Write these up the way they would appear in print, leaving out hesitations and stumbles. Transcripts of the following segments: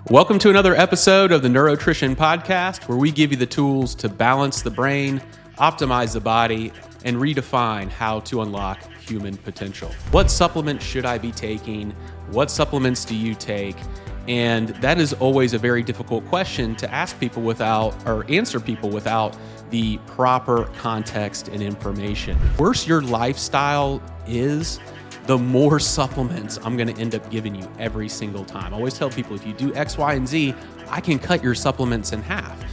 Welcome to another episode of the Neurotrition Podcast, where we give you the tools to balance the brain, optimize the body, and redefine how to unlock human potential. What supplements should I be taking? What supplements do you take? And that is always a very difficult question to ask people without, or answer people without the proper context and information. The worse your lifestyle is, the more supplements I'm going to end up giving you every single time. I always tell people, if you do X, Y, and Z, I can cut your supplements in half.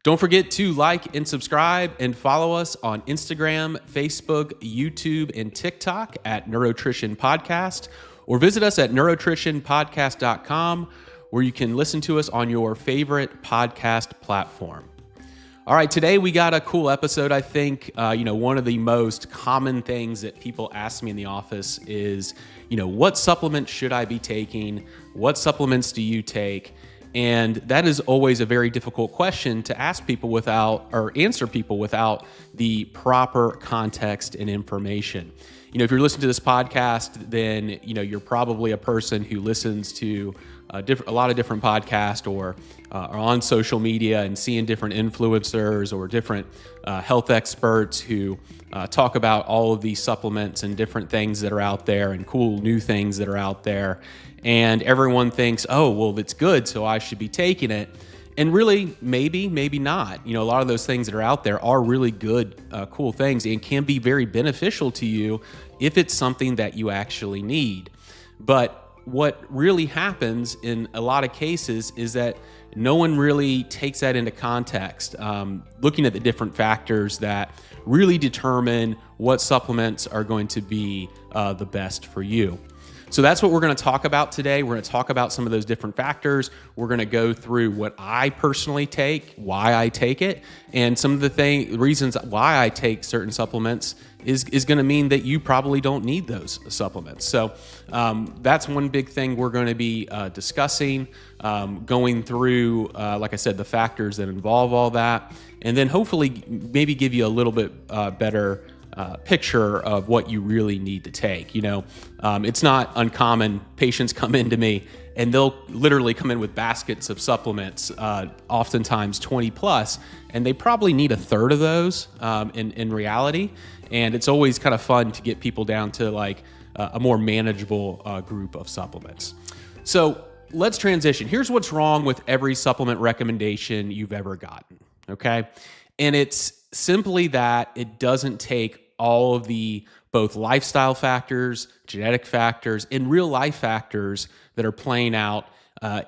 Don't forget to like and subscribe and follow us on Instagram, Facebook, YouTube, and TikTok at Neurotrition Podcast, or visit us at neurotritionpodcast.com, where you can listen to us on your favorite podcast platform. All right, today we got a cool episode. I think, one of the most common things that people ask me in the office is, what supplements should I be taking? What supplements do you take? And that is always a very difficult question to ask people without, or answer people without the proper context and information. If you're listening to this podcast, then, you're probably a person who listens to a lot of different podcasts or are on social media and seeing different influencers or different health experts who talk about all of these supplements and different things that are out there and cool new things that are out there. And everyone thinks, oh, well, it's good, so I should be taking it. And really, maybe not. A lot of those things that are out there are really good, cool things and can be very beneficial to you if it's something that you actually need. But what really happens in a lot of cases is that no one really takes that into context, looking at the different factors that really determine what supplements are going to be the best for you. So that's what we're going to talk about today. We're going to talk about some of those different factors. We're going to go through what I personally take, why I take it, and some of the reasons why I take certain supplements is going to mean that you probably don't need those supplements. So that's one big thing we're going to be discussing, going through, like I said, the factors that involve all that, and then hopefully maybe give you a little bit better picture of what you really need to take. It's not uncommon. Patients come into me and they'll literally come in with baskets of supplements, oftentimes 20 plus, and they probably need a third of those in reality. And it's always kind of fun to get people down to like a more manageable group of supplements. So let's transition. Here's what's wrong with every supplement recommendation you've ever gotten, okay? And it's simply that it doesn't take all of the both lifestyle factors, genetic factors, and real life factors that are playing out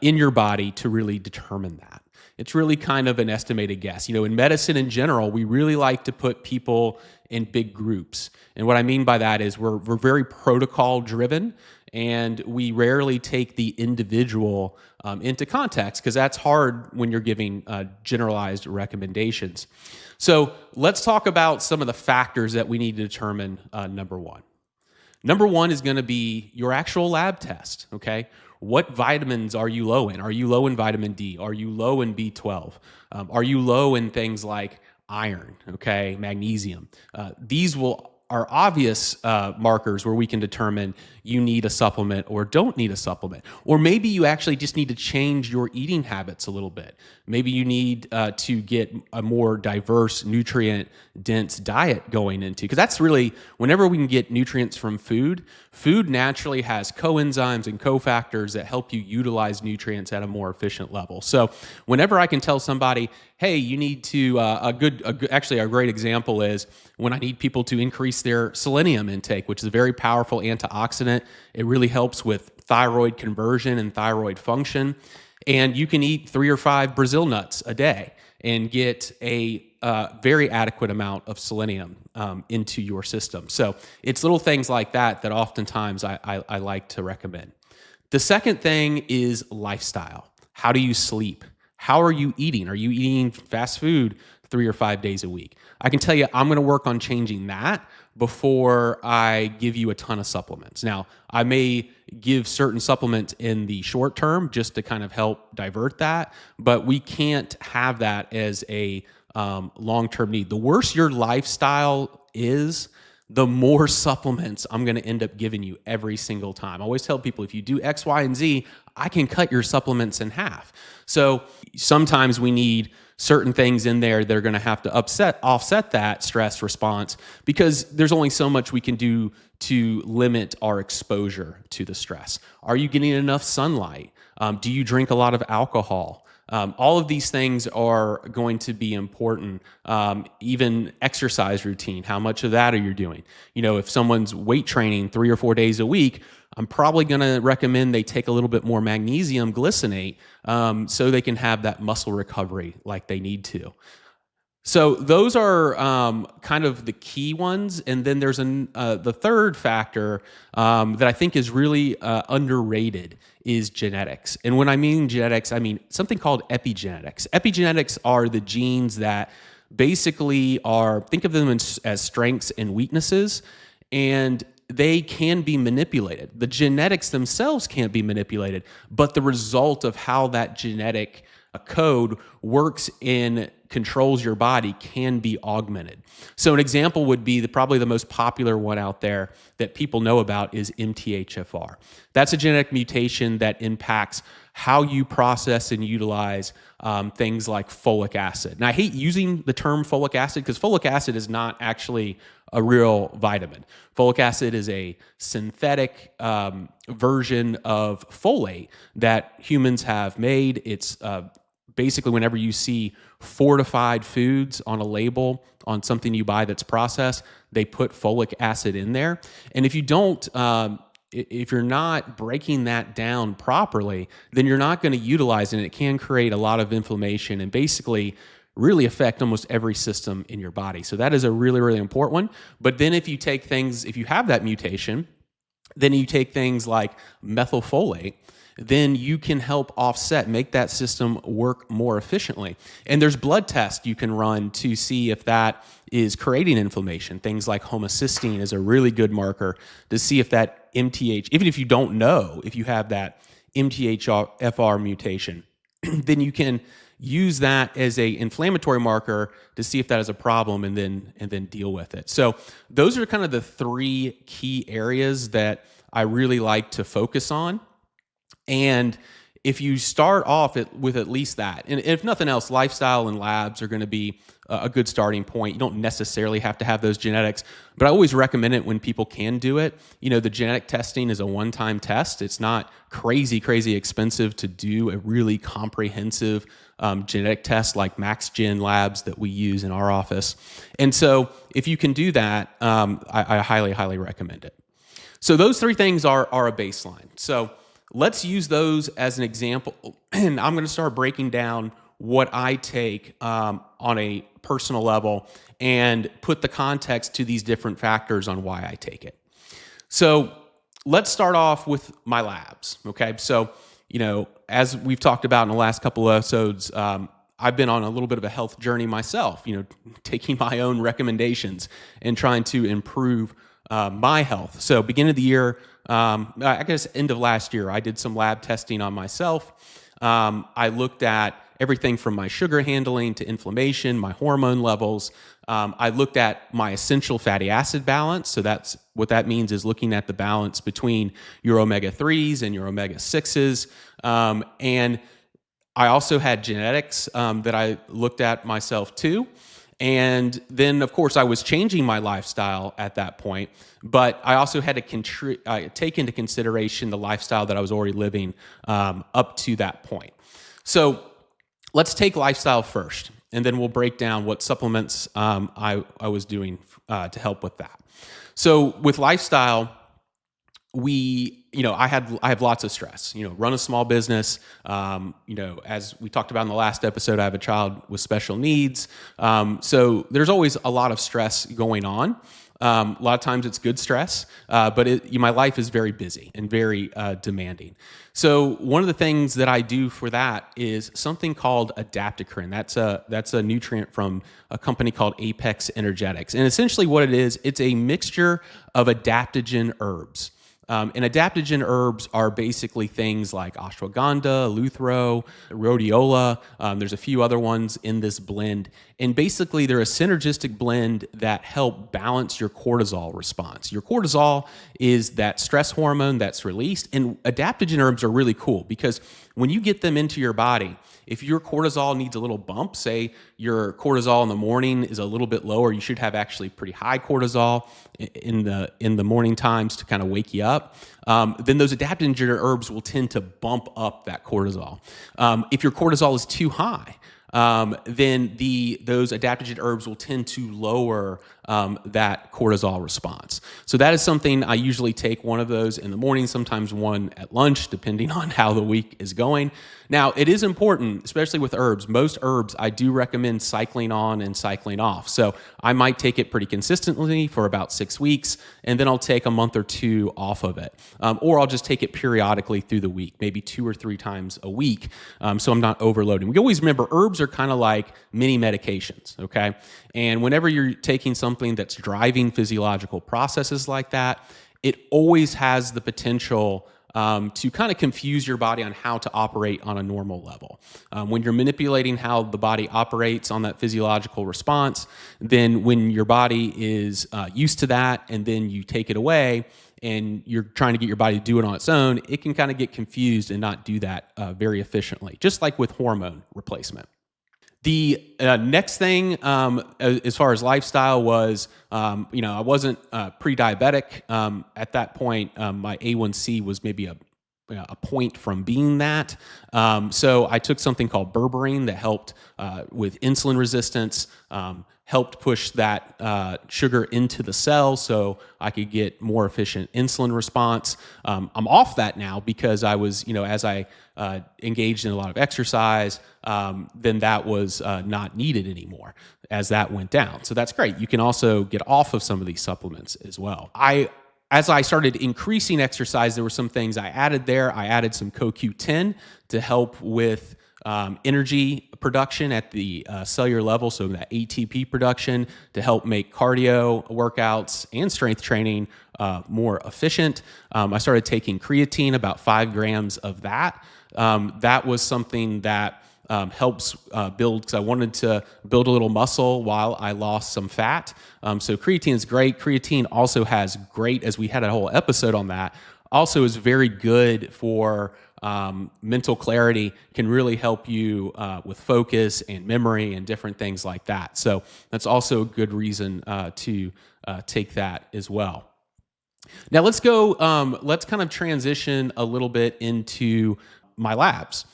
in your body to really determine that. It's really kind of an estimated guess. In medicine in general, we really like to put people in big groups. And what I mean by that is we're very protocol driven, and we rarely take the individual into context, because that's hard when you're giving generalized recommendations. So let's talk about some of the factors that we need to determine number one. Number one is going to be your actual lab test, okay? What vitamins are you low in? Are you low in vitamin D? Are you low in B12? Are you low in things like iron, okay, magnesium? These are obvious markers where we can determine you need a supplement or don't need a supplement. Or maybe you actually just need to change your eating habits a little bit. Maybe you need to get a more diverse, nutrient-dense diet going into, because that's really, whenever we can get nutrients from food naturally has coenzymes and cofactors that help you utilize nutrients at a more efficient level. So whenever I can tell somebody, hey, you need to, actually a great example is when I need people to increase their selenium intake, which is a very powerful antioxidant. It really helps with thyroid conversion and thyroid function. And you can eat 3 or 5 Brazil nuts a day and get a very adequate amount of selenium into your system. So it's little things like that oftentimes I like to recommend. The second thing is lifestyle. How do you sleep? How are you eating? Are you eating fast food 3 or 5 days a week. I can tell you I'm going to work on changing that before I give you a ton of supplements. Now, I may give certain supplements in the short term just to kind of help divert that, but we can't have that as a long-term need. The worse your lifestyle is, the more supplements I'm going to end up giving you every single time. I always tell people, if you do X, Y, and Z, I can cut your supplements in half. So sometimes we need certain things in there that are going to have to offset that stress response, because there's only so much we can do to limit our exposure to the stress. Are you getting enough sunlight? Do you drink a lot of alcohol? All of these things are going to be important. Even exercise routine, how much of that are you doing? If someone's weight training 3 or 4 days a week, I'm probably going to recommend they take a little bit more magnesium glycinate so they can have that muscle recovery like they need to. So those are kind of the key ones. And then there's the third factor that I think is really underrated is genetics. And when I mean genetics, I mean something called epigenetics. Epigenetics are the genes that basically think of them as strengths and weaknesses, and they can be manipulated. The genetics themselves can't be manipulated, but the result of how that genetic code works in controls your body can be augmented. So an example would be probably the most popular one out there that people know about is MTHFR. That's a genetic mutation that impacts how you process and utilize things like folic acid. And I hate using the term folic acid because folic acid is not actually a real vitamin. Folic acid is a synthetic version of folate that humans have made. It's basically whenever you see fortified foods on a label on something you buy that's processed, they put folic acid in there. And if you don't, if you're not breaking that down properly, then you're not going to utilize it, and it can create a lot of inflammation and basically really affect almost every system in your body. So that is a really, really important one. But then if you have that mutation, then you take things like methylfolate, then you can help make that system work more efficiently. And there's blood tests you can run to see if that is creating inflammation. Things like homocysteine is a really good marker to see if that even if you don't know if you have that MTHFR mutation, then you can use that as a inflammatory marker to see if that is a problem and then deal with it. So those are kind of the 3 key areas that I really like to focus on. And if you start off with at least that, and if nothing else, lifestyle and labs are going to be a good starting point. You don't necessarily have to have those genetics, but I always recommend it when people can do it. The genetic testing is a one-time test. It's not crazy expensive to do a really comprehensive genetic test like MaxGen labs that we use in our office. And so if you can do that, I highly recommend it. So those 3 things are a baseline. So let's use those as an example, and I'm going to start breaking down what I take on a personal level and put the context to these different factors on why I take it. So let's start off with my labs, okay? So, as we've talked about in the last couple of episodes, I've been on a little bit of a health journey myself, taking my own recommendations and trying to improve my health. So beginning of the year, I guess end of last year, I did some lab testing on myself. I looked at everything from my sugar handling to inflammation, my hormone levels. I looked at my essential fatty acid balance. So that's what that means, is looking at the balance between your omega-3s and your omega-6s. And I also had genetics that I looked at myself too. And then, of course, I was changing my lifestyle at that point, but I also had to take into consideration the lifestyle that I was already living up to that point. So let's take lifestyle first, and then we'll break down what supplements I was doing to help with that. So with lifestyle, I have lots of stress, run a small business. As we talked about in the last episode, I have a child with special needs. So there's always a lot of stress going on. A lot of times it's good stress, but my life is very busy and very demanding. So one of the things that I do for that is something called Adaptocrine. That's a nutrient from a company called Epigenetics. And essentially what it is, it's a mixture of adaptogen herbs. And adaptogen herbs are basically things like ashwagandha, eleuthero, rhodiola. There's a few other ones in this blend. And basically, they're a synergistic blend that help balance your cortisol response. Your cortisol is that stress hormone that's released. And adaptogen herbs are really cool because when you get them into your body, if your cortisol needs a little bump, say your cortisol in the morning is a little bit lower, you should have actually pretty high cortisol in the morning times to kind of wake you up. Then those adaptogen herbs will tend to bump up that cortisol. If your cortisol is too high, then those adaptogen herbs will tend to lower that cortisol response. So that is something I usually take one of those in the morning, sometimes one at lunch, depending on how the week is going. Now, it is important, especially with herbs. Most herbs, I do recommend cycling on and cycling off. So I might take it pretty consistently for about 6 weeks, and then I'll take a month or two off of it. Or I'll just take it periodically through the week, maybe 2 or 3 times a week, so I'm not overloading. We always remember herbs are kind of like mini medications, okay? And whenever you're taking something that's driving physiological processes like that, it always has the potential to kind of confuse your body on how to operate on a normal level. When you're manipulating how the body operates on that physiological response, then when your body is used to that and then you take it away and you're trying to get your body to do it on its own, it can kind of get confused and not do that very efficiently, just like with hormone replacement. The next thing, as far as lifestyle was, I wasn't pre-diabetic at that point. My A1C was maybe a point from being that. So I took something called Berberine that helped with insulin resistance, helped push that sugar into the cell so I could get more efficient insulin response. I'm off that now because I was, as I engaged in a lot of exercise, then that was not needed anymore as that went down. So that's great. You can also get off of some of these supplements as well. As I started increasing exercise, there were some things I added there. I added some CoQ10 to help with energy production at the cellular level, so that ATP production to help make cardio workouts and strength training more efficient. I started taking creatine, about 5 grams of that. That was something that helps build, because I wanted to build a little muscle while I lost some fat. So creatine is great. Creatine also has great, as we had a whole episode on that, also is very good for mental clarity, can really help you with focus and memory and different things like that. So that's also a good reason to take that as well. Now let's kind of transition a little bit into my labs.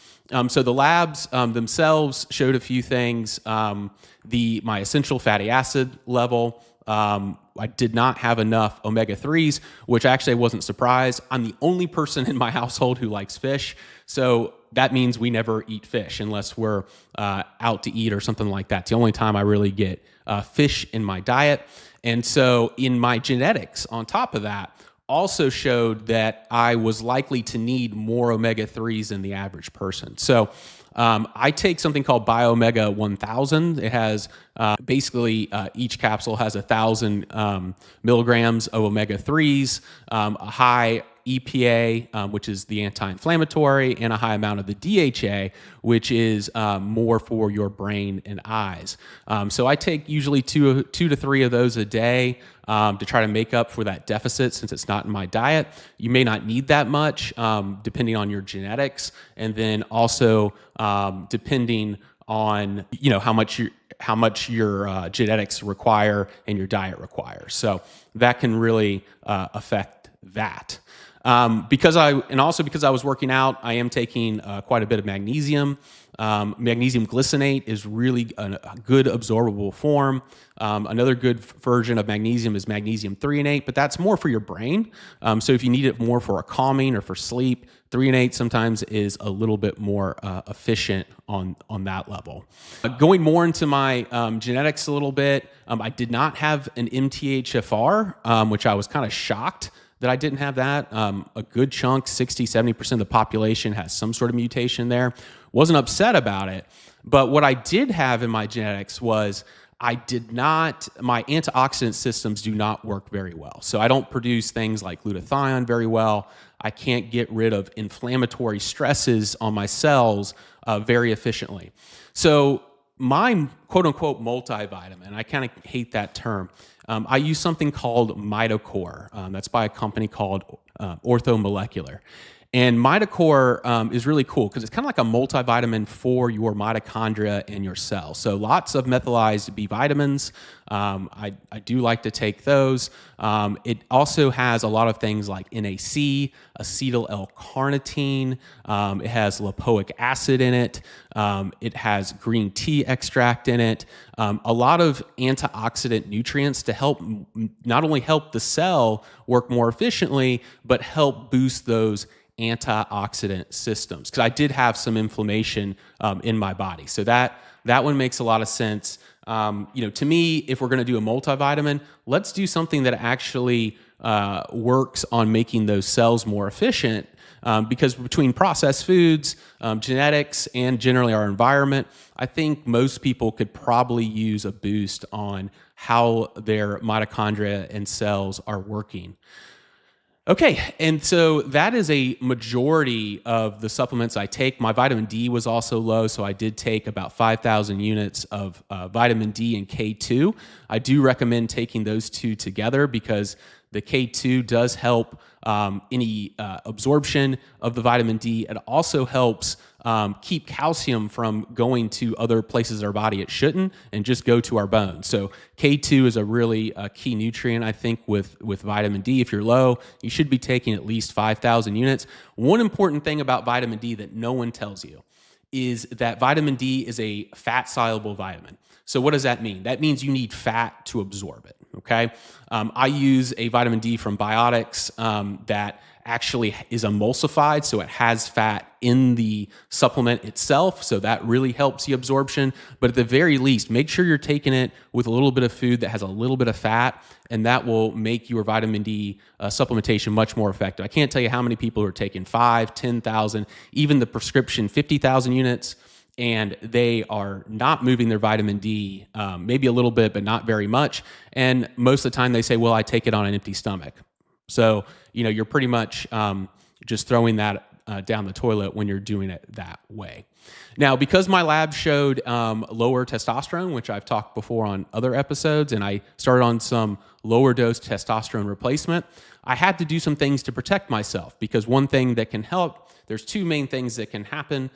So the labs themselves showed a few things. My essential fatty acid level, I did not have enough omega-3s, which actually I wasn't surprised. I'm the only person in my household who likes fish. So that means we never eat fish unless we're out to eat or something like that. It's the only time I really get fish in my diet. And so in my genetics, on top of that, also showed that I was likely to need more omega-3s than the average person. So I take something called BioOmega 1000. It has basically each capsule has 1,000 milligrams of omega-3s, a high EPA, which is the anti-inflammatory, and a high amount of the DHA, which is more for your brain and eyes. So I take usually two to three of those a day to try to make up for that deficit, since it's not in my diet. You may not need that much, depending on your genetics, and then also depending on how much your genetics require and your diet requires. So that can really affect that. because I was working out, I am taking quite a bit of magnesium. Magnesium glycinate is really a good absorbable form. Another good version of magnesium is magnesium threonate, but that's more for your brain. So if you need it more for a calming or for sleep, threonate sometimes is a little bit more efficient on that level. Going more into my genetics a little bit, I did not have an MTHFR, which I was kind of shocked that I didn't have that. A good chunk, 60-70% of the population has some sort of mutation there. Wasn't upset about it, but what I did have in my genetics was my antioxidant systems do not work very well. So I don't produce things like glutathione very well. I can't get rid of inflammatory stresses on my cells very efficiently. So my quote-unquote multivitamin, I kind of hate that term. I use something called Mitocore. That's by a company called Orthomolecular. And Mitocore is really cool because it's kind of like a multivitamin for your mitochondria and your cells. So lots of methylized B vitamins. I do like to take those. It also has a lot of things like NAC, acetyl L-carnitine. It has lipoic acid in it. It has green tea extract in it. A lot of antioxidant nutrients to help not only help the cell work more efficiently, but help boost those antioxidant systems, because I did have some inflammation in my body. So that one makes a lot of sense. To me, if we're going to do a multivitamin, let's do something that actually works on making those cells more efficient. Because between processed foods, genetics, and generally our environment, I think most people could probably use a boost on how their mitochondria and cells are working. Okay, and so that is a majority of the supplements I take. My vitamin D was also low, so I did take about 5,000 units of vitamin D and K2. I do recommend taking those two together because the K2 does help any absorption of the vitamin D. It also helps keep calcium from going to other places in our body it shouldn't and just go to our bones. So K2 is a really key nutrient, I think, with vitamin D. If you're low, you should be taking at least 5,000 units. One important thing about vitamin D that no one tells you is that vitamin D is a fat-soluble vitamin. So what does that mean? That means you need fat to absorb it, okay? I use a vitamin D from Biotics that actually is emulsified, so it has fat in the supplement itself, so that really helps the absorption. But at the very least, make sure you're taking it with a little bit of food that has a little bit of fat, and that will make your vitamin D supplementation much more effective. I can't tell you how many people are taking 5, 10,000, even the prescription 50,000 units, and they are not moving their vitamin D, maybe a little bit, but not very much. And most of the time they say, well, I take it on an empty stomach. So, you're pretty much just throwing that down the toilet when you're doing it that way. Now, because my lab showed lower testosterone, which I've talked before on other episodes, and I started on some lower dose testosterone replacement, I had to do some things to protect myself, because one thing that can help, there's two main things that can happen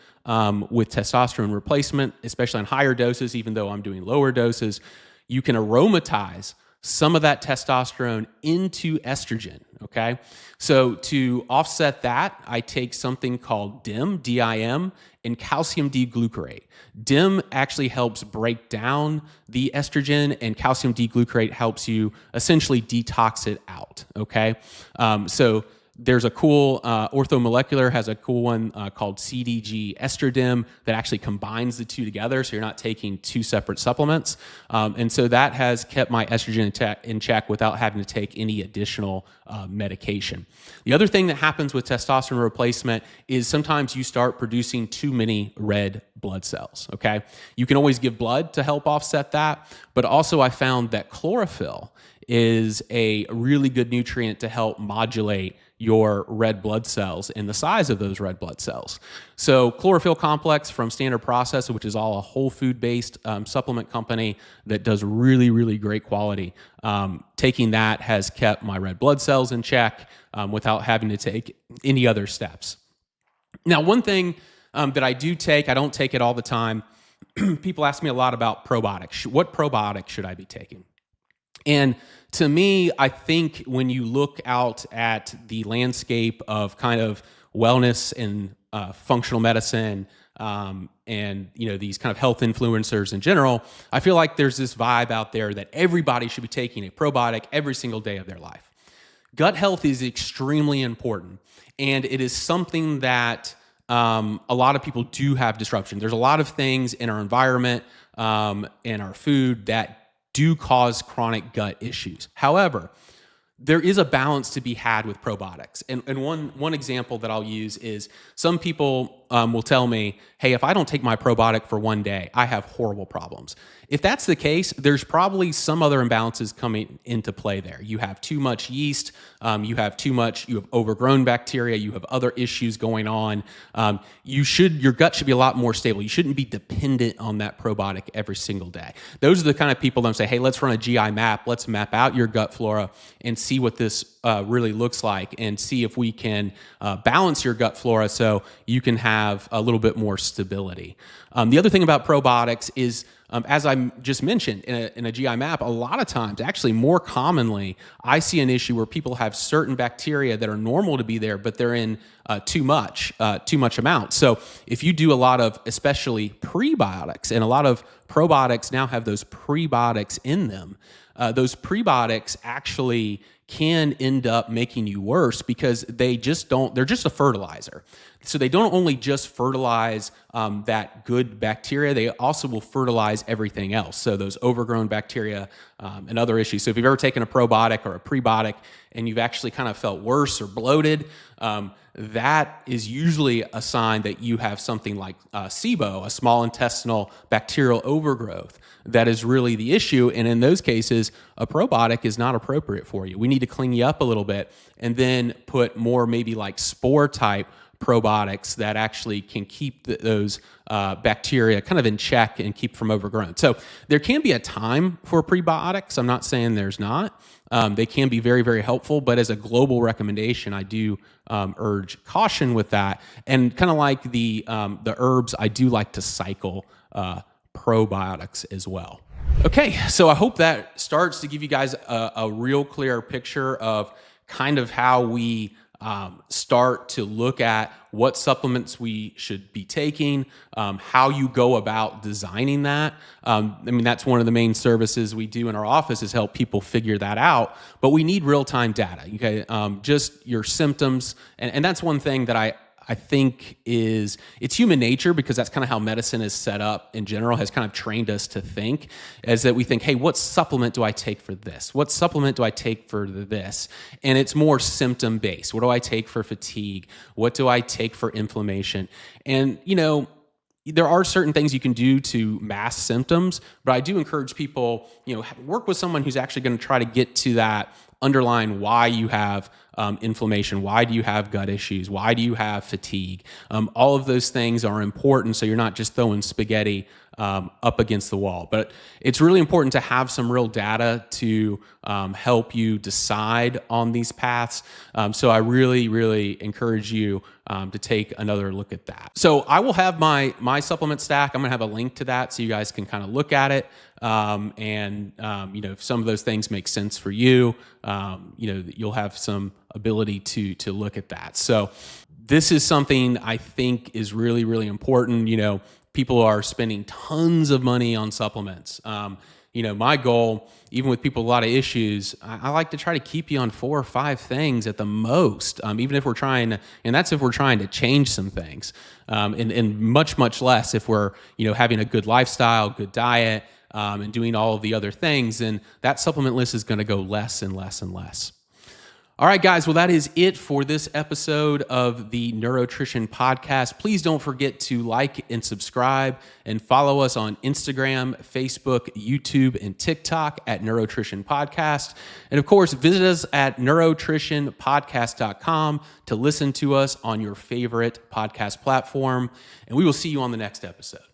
with testosterone replacement, especially on higher doses, even though I'm doing lower doses. You can aromatize some of that testosterone into estrogen, okay? So to offset that, I take something called DIM, D-I-M, and calcium D-Glucarate. DIM actually helps break down the estrogen, and calcium D-Glucarate helps you essentially detox it out, okay? So there's a cool, Orthomolecular has a cool one called CDG Estrodim that actually combines the two together, so you're not taking two separate supplements. And so that has kept my estrogen in check without having to take any additional medication. The other thing that happens with testosterone replacement is sometimes you start producing too many red blood cells, okay? You can always give blood to help offset that, but also I found that chlorophyll is a really good nutrient to help modulate your red blood cells and the size of those red blood cells. So chlorophyll complex from Standard Process, which is all a whole food-based supplement company that does really, really great quality. Taking that has kept my red blood cells in check without having to take any other steps. Now, one thing that I do take, I don't take it all the time. People ask me a lot about probiotics. What probiotics should I be taking? And to me, I think when you look out at the landscape of kind of wellness and functional medicine, and these kind of health influencers in general, I feel like there's this vibe out there that everybody should be taking a probiotic every single day of their life. Gut health is extremely important, and it is something that a lot of people do have disruption. There's a lot of things in our environment, in our food, that do cause chronic gut issues. However, there is a balance to be had with probiotics. And one example that I'll use is some people will tell me, hey, if I don't take my probiotic for one day, I have horrible problems. If that's the case, there's probably some other imbalances coming into play there. You have too much yeast, you have overgrown bacteria, you have other issues going on. Your gut should be a lot more stable. You shouldn't be dependent on that probiotic every single day. Those are the kind of people that say, hey, let's run a GI map. Let's map out your gut flora and see what this really looks like, and see if we can balance your gut flora so you can have a little bit more stability. The other thing about probiotics is, as I just mentioned, in a GI map, a lot of times, actually more commonly, I see an issue where people have certain bacteria that are normal to be there, but they're in too much amount. So if you do a lot of, especially prebiotics, and a lot of probiotics now have those prebiotics in them, those prebiotics actually can end up making you worse because they're just a fertilizer. So they don't only just fertilize that good bacteria, they also will fertilize everything else. So those overgrown bacteria and other issues. So if you've ever taken a probiotic or a prebiotic and you've actually kind of felt worse or bloated, that is usually a sign that you have something like SIBO, a small intestinal bacterial overgrowth. That is really the issue. And in those cases, a probiotic is not appropriate for you. We need to clean you up a little bit and then put more maybe like spore type probiotics that actually can keep those bacteria kind of in check and keep from overgrowing. So there can be a time for prebiotics. I'm not saying there's not. They can be very, very helpful, but as a global recommendation, I do urge caution with that. And kind of like the herbs, I do like to cycle probiotics as well. Okay, so I hope that starts to give you guys a real clear picture of kind of how we start to look at what supplements we should be taking, how you go about designing that. That's one of the main services we do in our office, is help people figure that out. But we need real-time data, okay? Just your symptoms. And that's one thing that I think it's human nature, because that's kind of how medicine is set up in general, has kind of trained us to think, is that we think, hey, what supplement do I take for this? What supplement do I take for this? And it's more symptom based. What do I take for fatigue? What do I take for inflammation? And, there are certain things you can do to mask symptoms, but I do encourage people, work with someone who's actually going to try to get to that underlying why you have inflammation, why do you have gut issues, why do you have fatigue. All of those things are important, so you're not just throwing spaghetti up against the wall. But it's really important to have some real data to help you decide on these paths. So I really, really encourage you to take another look at that. So I will have my supplement stack. I'm gonna have a link to that so you guys can kind of look at it. If some of those things make sense for you, you'll have some ability to look at that. So this is something I think is really, really important. People are spending tons of money on supplements. My goal, even with people with a lot of issues, I like to try to keep you on 4 or 5 things at the most, even if we're trying to, and that's if we're trying to change some things, and much, much less if we're, having a good lifestyle, good diet, and doing all of the other things, and that supplement list is going to go less and less and less. All right, guys. Well, that is it for this episode of the Neurotrition Podcast. Please don't forget to like and subscribe and follow us on Instagram, Facebook, YouTube, and TikTok at Neurotrition Podcast. And of course, visit us at neurotritionpodcast.com to listen to us on your favorite podcast platform. And we will see you on the next episode.